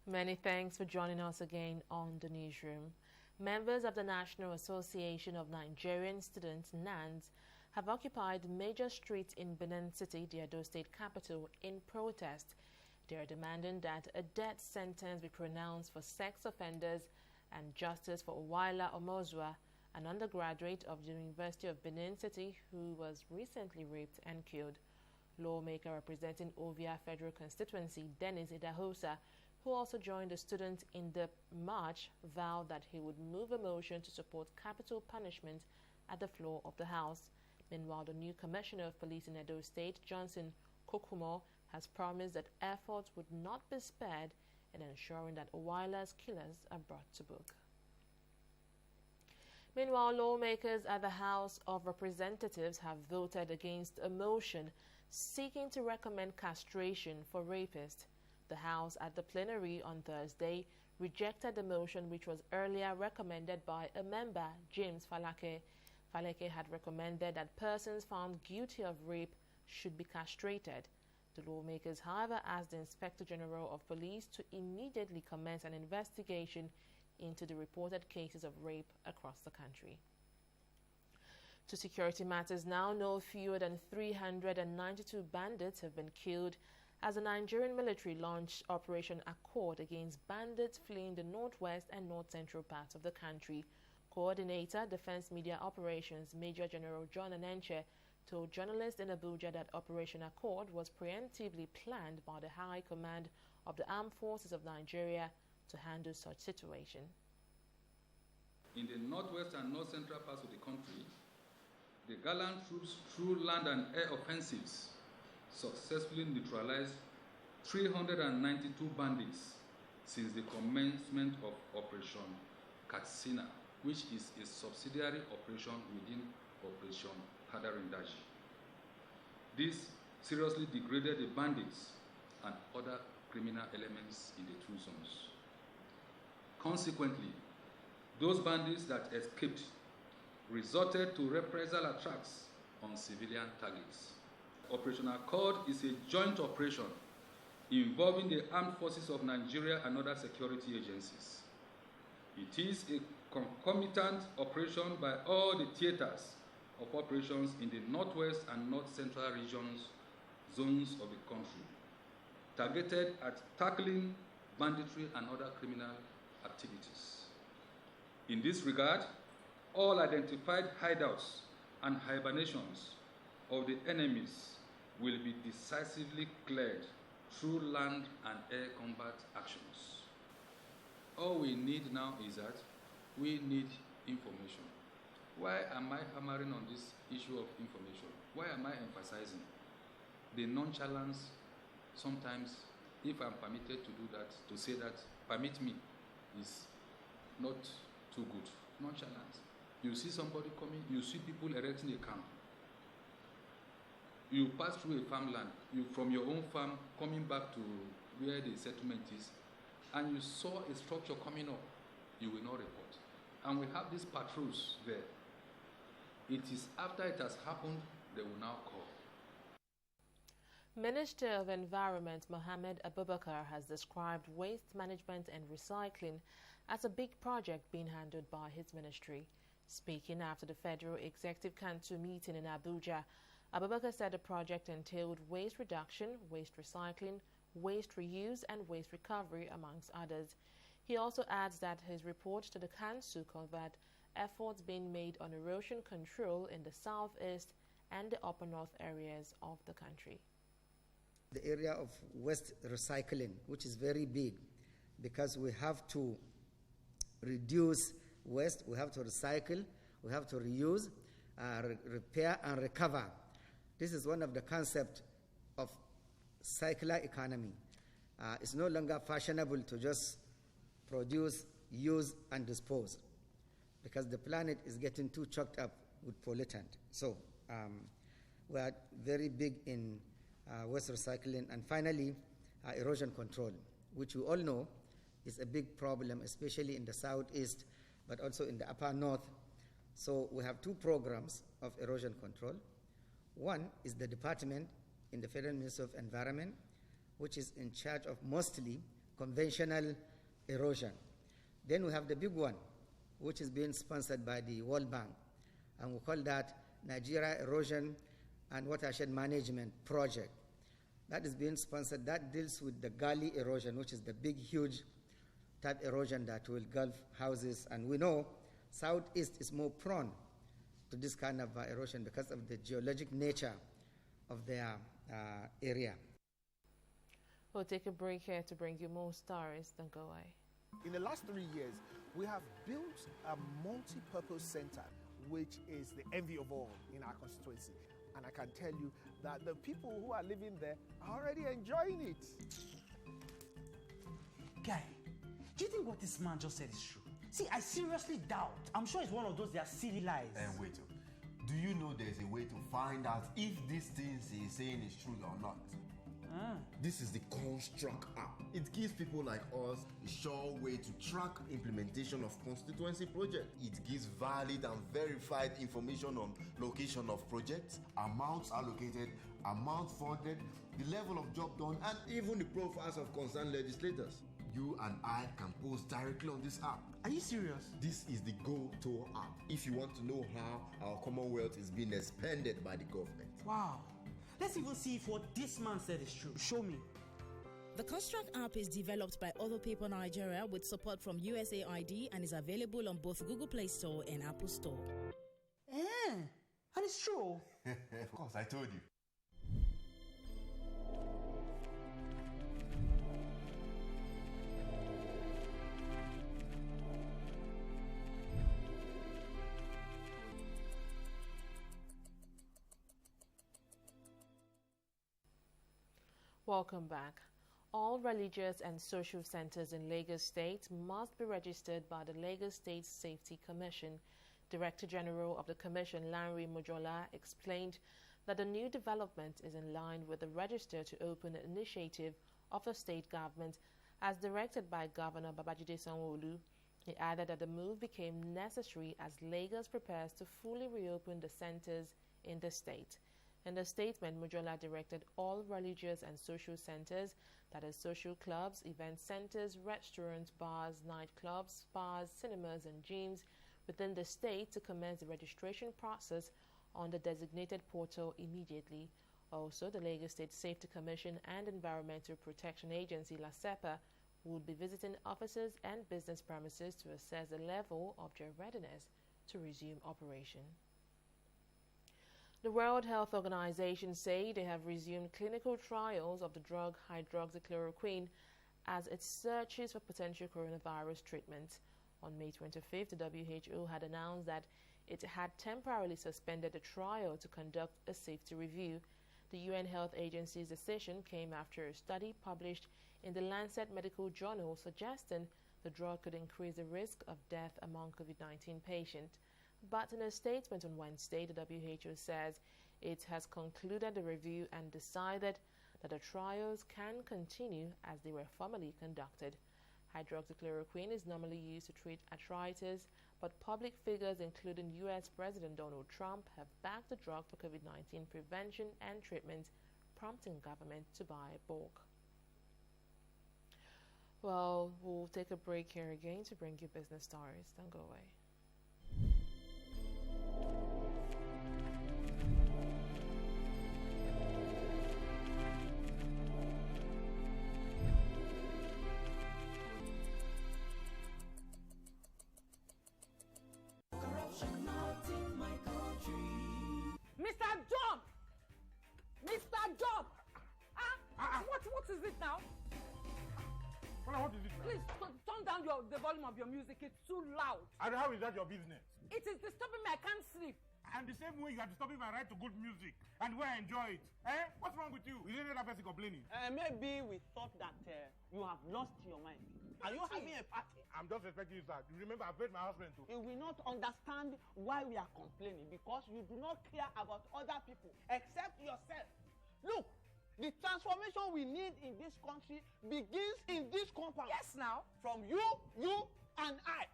Many thanks for joining us again on the newsroom. Members of the National Association of Nigerian Students, NANS, have occupied major streets in Benin City, the Edo State capital, in protest. They are demanding that a death sentence be pronounced for sex offenders and justice for Owaila Omozua, an undergraduate of the University of Benin City who was recently raped and killed. Lawmaker representing Ovia Federal Constituency, Dennis Idahosa, who also joined the students in the march, vowed that he would move a motion to support capital punishment at the floor of the House. Meanwhile, the new Commissioner of Police in Edo State, Johnson Kokumo, has promised that efforts would not be spared in ensuring that Owaila's killers are brought to book. Meanwhile, lawmakers at the House of Representatives have voted against a motion seeking to recommend castration for rapists. The House at the plenary on Thursday rejected the motion, which was earlier recommended by a member, James Falake. Falake had recommended that persons found guilty of rape should be castrated. The lawmakers, however, asked the Inspector General of Police to immediately commence an investigation into the reported cases of rape across the country. To security matters now, no fewer than 392 bandits have been killed as the Nigerian military launched Operation Accord against bandits fleeing the northwest and north-central parts of the country. Coordinator, Defense Media Operations, Major General John Anenche, told journalists in Abuja that Operation Accord was preemptively planned by the High Command of the Armed Forces of Nigeria to handle such situation. In the northwest and north-central parts of the country, the gallant troops, through land and air offensives, successfully neutralized 392 bandits since the commencement of Operation Katsina, which is a subsidiary operation within Operation Hadarindaji. This seriously degraded the bandits and other criminal elements in the two zones. Consequently, those bandits that escaped resorted to reprisal attacks on civilian targets. Operation Accord is a joint operation involving the armed forces of Nigeria and other security agencies. It is a concomitant operation by all the theaters of operations in the northwest and north-central zones of the country, targeted at tackling banditry and other criminal activities. In this regard, all identified hideouts and hibernations of the enemies will be decisively cleared through land and air combat actions. All we need now is that we need information. Why am I hammering on this issue of information? Why am I emphasizing? The nonchalance sometimes, if I'm permitted to do that, to say that, permit me, is not too good. Nonchalance. You see somebody coming, you see people erecting a camp. You pass through a farmland, you from your own farm coming back to where the settlement is, and you saw a structure coming up, you will not report. And we have these patrols there. It is after it has happened, they will now call. Minister of Environment Mohammed Abubakar has described waste management and recycling as a big project being handled by his ministry. Speaking after the Federal Executive Council meeting in Abuja, Abubakar said the project entailed waste reduction, waste recycling, waste reuse and waste recovery, amongst others. He also adds that his report to the Council covered efforts being made on erosion control in the southeast and the upper north areas of the country. The area of waste recycling, which is very big, because we have to reduce waste, we have to recycle, we have to reuse, repair and recover. This is one of the concepts of circular economy. It's no longer fashionable to just produce, use and dispose, because the planet is getting too choked up with pollutant. So we are very big in waste recycling. And finally, erosion control, which we all know is a big problem, especially in the southeast, but also in the upper north. So we have two programs of erosion control. One is the department in the Federal Ministry of Environment, which is in charge of mostly conventional erosion. Then we have the big one, which is being sponsored by the World Bank, and we call that Nigeria Erosion and Watershed Management Project. That is being sponsored. That deals with the gully erosion, which is the big, huge type erosion that will gulf houses. And we know Southeast is more prone to this kind of erosion because of the geologic nature of their area. We'll take a break here to bring you more stories. Don't go away. In the last 3 years, we have built a multi-purpose center, which is the envy of all in our constituency. And I can tell you that the people who are living there are already enjoying it. Guy, do you think what this man just said is true? See, I seriously doubt. I'm sure it's one of those their silly lies. And wait, do you know there's a way to find out if these things he's saying is true or not? This is the Construct app. It gives people like us a sure way to track implementation of constituency projects. It gives valid and verified information on location of projects, amounts allocated, amount funded, the level of job done, and even the profiles of concerned legislators. You and I can post directly on this app. Are you serious? This is the go-to app if you want to know how our Commonwealth is being expanded by the government. Wow. Let's even see if what this man said is true. Show me. The Construct app is developed by Other People Nigeria with support from USAID and is available on both Google Play Store and Apple Store. And it's true. Of course, I told you. Welcome back. All religious and social centers in Lagos State must be registered by the Lagos State Safety Commission. Director General of the Commission, Lanre Mojola, explained that the new development is in line with the Register to Open initiative of the state government as directed by Governor Babajide Sanwo-Olu. He added that the move became necessary as Lagos prepares to fully reopen the centers in the state. In the statement, Mojola directed all religious and social centers, that is social clubs, event centers, restaurants, bars, nightclubs, spas, cinemas and gyms within the state to commence the registration process on the designated portal immediately. Also, the Lagos State Safety Commission and Environmental Protection Agency, LASEPA, will be visiting offices and business premises to assess the level of their readiness to resume operation. The World Health Organization say they have resumed clinical trials of the drug hydroxychloroquine as it searches for potential coronavirus treatment. On May 25th, the WHO had announced that it had temporarily suspended the trial to conduct a safety review. The UN Health Agency's decision came after a study published in the Lancet Medical Journal suggesting the drug could increase the risk of death among COVID-19 patients. But in a statement on Wednesday, the WHO says it has concluded the review and decided that the trials can continue as they were formerly conducted. Hydroxychloroquine is normally used to treat arthritis, but public figures including U.S. President Donald Trump have backed the drug for COVID-19 prevention and treatment, prompting government to buy bulk. Well, we'll take a break here again to bring you business stories. Don't go away. What is it now? What is it now? Please turn down the volume of your music. It's too loud. And how is that your business? It is disturbing me. I can't sleep. And the same way you are disturbing my right to good music and where I enjoy it. Eh? What's wrong with you? Is there another person complaining? Maybe we thought that you have lost your mind. Are you having a party? I'm just expecting you, sir. You remember I paid my husband too. You will not understand why we are complaining because you do not care about other people except yourself. Look. The transformation we need in this country begins in this compound. Yes, now. From you, and I.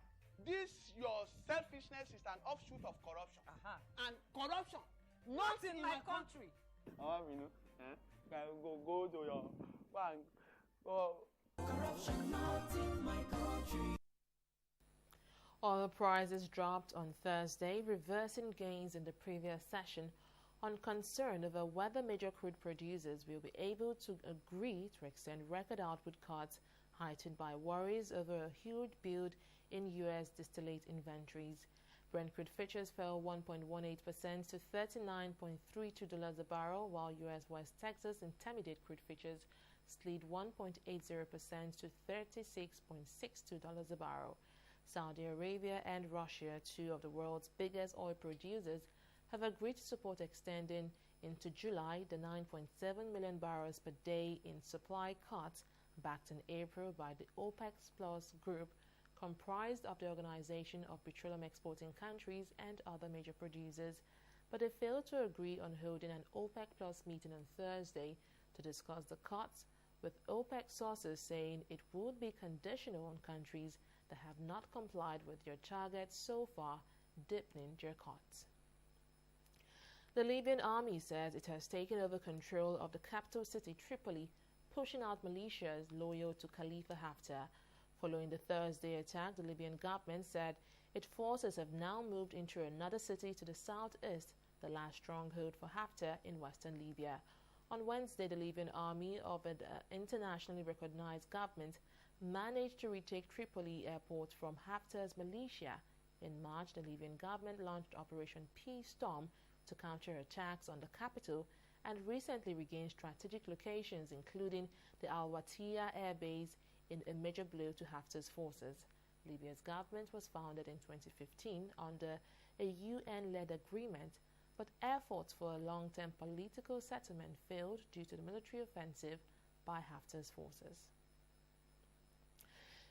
This, your selfishness is an offshoot of corruption. And corruption, not in my country. We know. Go to your bank. Oil prices dropped on Thursday, reversing gains in the previous session on concern over whether major crude producers will be able to agree to extend record output cuts, heightened by worries over a huge build in U.S. distillate inventories. Brent crude futures fell 1.18% to $39.32 a barrel, while U.S. West Texas Intermediate crude futures slid 1.80% to $36.62 a barrel. Saudi Arabia and Russia, two of the world's biggest oil producers, have agreed to support extending into July the 9.7 million barrels per day in supply cuts backed in April by the OPEC Plus group, comprised of the Organization of Petroleum Exporting Countries and other major producers, but they failed to agree on holding an OPEC Plus meeting on Thursday to discuss the cuts, with OPEC sources saying it would be conditional on countries that have not complied with their targets so far, deepening their cuts. The Libyan army says it has taken over control of the capital city Tripoli, pushing out militias loyal to Khalifa Haftar. Following the Thursday attack, the Libyan government said its forces have now moved into another city to the southeast, the last stronghold for Haftar in western Libya. On Wednesday, the Libyan army of an internationally recognized government managed to retake Tripoli airport from Haftar's militia. In March, the Libyan government launched Operation Peace Storm to counter attacks on the capital and recently regained strategic locations, including the Al-Watiya air base, in a major blow to Haftar's forces. Libya's government was founded in 2015 under a UN-led agreement, but efforts for a long-term political settlement failed due to the military offensive by Haftar's forces.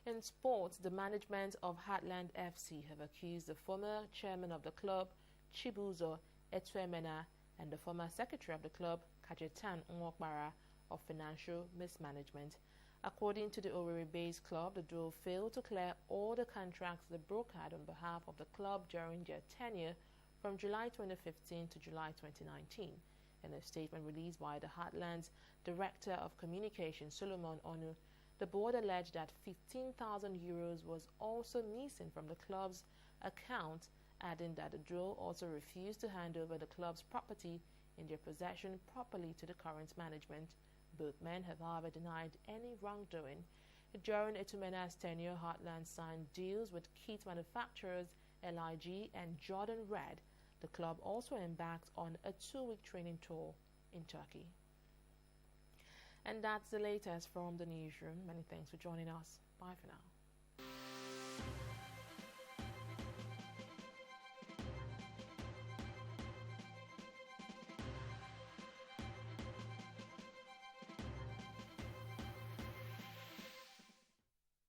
In sports, the management of Heartland FC have accused the former chairman of the club, Chibuzo Etuemena, and the former secretary of the club, Kajetan Nwokbara, of financial mismanagement. According to the Owerri-based club, the duo failed to clear all the contracts the brokered on behalf of the club during their tenure from July 2015 to July 2019. In a statement released by the Heartland's Director of Communication, Solomon Onu, the board alleged that €15,000 was also missing from the club's account, adding that the duo also refused to hand over the club's property in their possession properly to the current management. Both men have, however, denied any wrongdoing. During Etumena's tenure, Heartland signed deals with kit manufacturers LIG and Jordan Red. The club also embarked on a 2-week training tour in Turkey. And that's the latest from the newsroom. Many thanks for joining us. Bye for now.